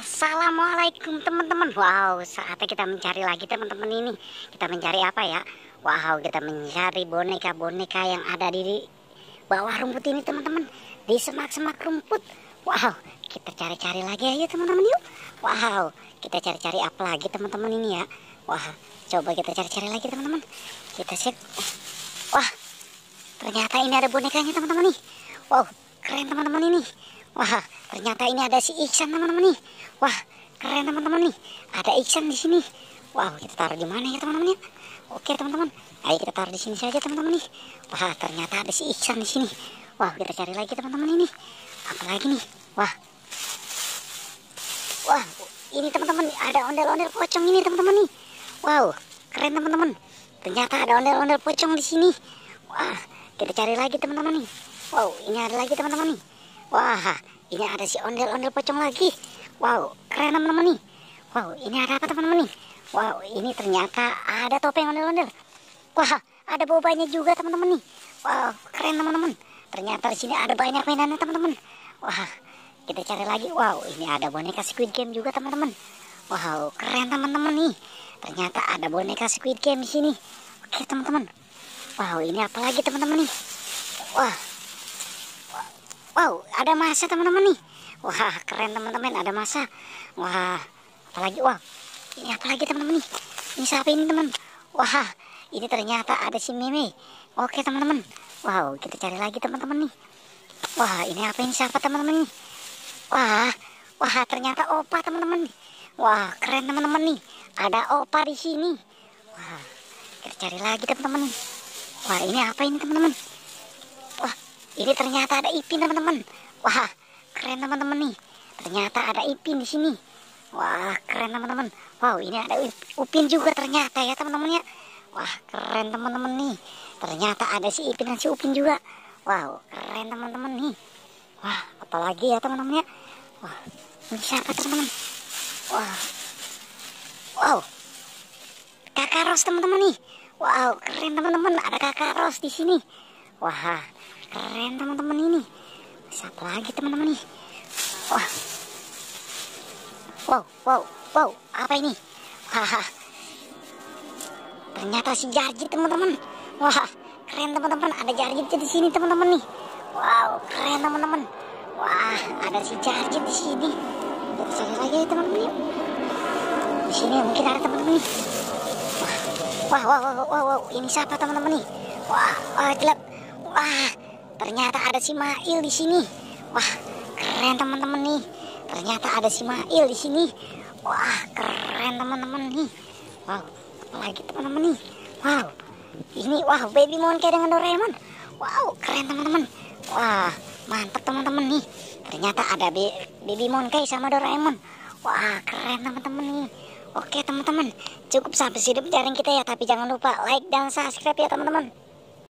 Assalamualaikum teman-teman. Wow, saatnya kita mencari lagi teman-teman ini. Kita mencari apa ya? Wow, kita mencari boneka-boneka yang ada di bawah rumput ini teman-teman. Di semak-semak rumput. Wow, kita cari-cari lagi aja teman-teman yuk. Wow, kita cari-cari apa lagi teman-teman ini ya. Wah, coba kita cari-cari lagi teman-teman. Kita cek. Wah, ternyata ini ada bonekanya teman-teman nih. Wow, keren teman-teman ini. Wah, ternyata ini ada si Iksan teman-teman nih. Wah, keren teman-teman nih. Ada Iksan di sini. Wow, kita taruh di mana ya teman-teman ya? Oke teman-teman, ayo kita taruh di sini saja teman-teman nih. Wah, ternyata ada si Iksan di sini. Wah, kita cari lagi teman-teman ini. Apa lagi nih? Wah, ini teman-teman ada ondel-ondel pocong ini teman-teman nih. Wow, keren teman-teman. Ternyata ada ondel-ondel pocong di sini. Wah, kita cari lagi teman-teman nih. Wow, ini ada lagi teman-teman nih. Wah, ini ada si ondel-ondel pocong lagi. Wow, keren teman-teman nih. Wow, ini ada apa teman-teman nih? Wow, ini ternyata ada topeng ondel-ondel. Wah, ada bobanya juga teman-teman nih. Wow, keren teman-teman. Ternyata di sini ada banyak mainannya teman-teman. Wah, kita cari lagi. Wow, ini ada boneka Squid Game juga teman-teman. Wow, keren teman-teman nih. Ternyata ada boneka Squid Game di sini. Oke teman-teman. Wow, ini apa lagi teman-teman nih? Wow, ada masa teman-teman nih. Wah, keren teman-teman, ada masa. Wah, apalagi, wah, ini apa lagi teman-teman nih? Ini siapa ini teman? Wah, ini ternyata ada si Meme. Oke teman-teman. Wow, kita cari lagi teman-teman nih. Wah, ini apa ini siapa teman-teman nih? Wah, ternyata Opa teman-teman nih. Wah, keren teman-teman nih. Ada Opa di sini. Wah, kita cari lagi teman-teman nih. Wah, ini apa ini teman-teman? Wah, ini ternyata ada Ipin teman-teman. Wah, keren teman-teman nih. Ternyata ada Ipin di sini. Wah, keren teman-teman. Wow, ini ada Upin juga ternyata ya teman-teman ya. Wah, keren teman-teman nih. Ternyata ada si Ipin dan si Upin juga. Wow, keren teman-teman nih. Wah, apalagi ya teman-teman ya. Wah, ini siapa teman-teman? Wow, Kakak Ros teman-teman nih. Wow, keren teman-teman. Ada Kakak Ros di sini. Wah, keren teman-teman ini. Siapa lagi teman-teman nih? Wow, apa ini? Wah, ternyata si Jarjit teman-teman. Wah, keren teman-teman. Ada Jarjit di sini teman-teman nih. Wow, keren teman-teman. Wah, ada si Jarjit di sini. Kita cari lagi ya teman-teman yuk. Di sini mungkin ada teman-teman nih. Wow, ini siapa teman-teman nih? Wah, gelap. Wah, ternyata ada si Mail di sini. Wah, keren teman-teman nih. Ternyata ada si Mail di sini. Wah, keren teman-teman nih. Wow, apalagi teman-teman nih. Wow, ini Baby Monkey dengan Doraemon. Wow, keren teman-teman. Wah, mantap teman-teman nih. Ternyata ada Baby Monkey sama Doraemon. Wah, keren teman-teman nih. Oke teman-teman, cukup sampai sini pencarian kita ya. Tapi jangan lupa like dan subscribe ya teman-teman.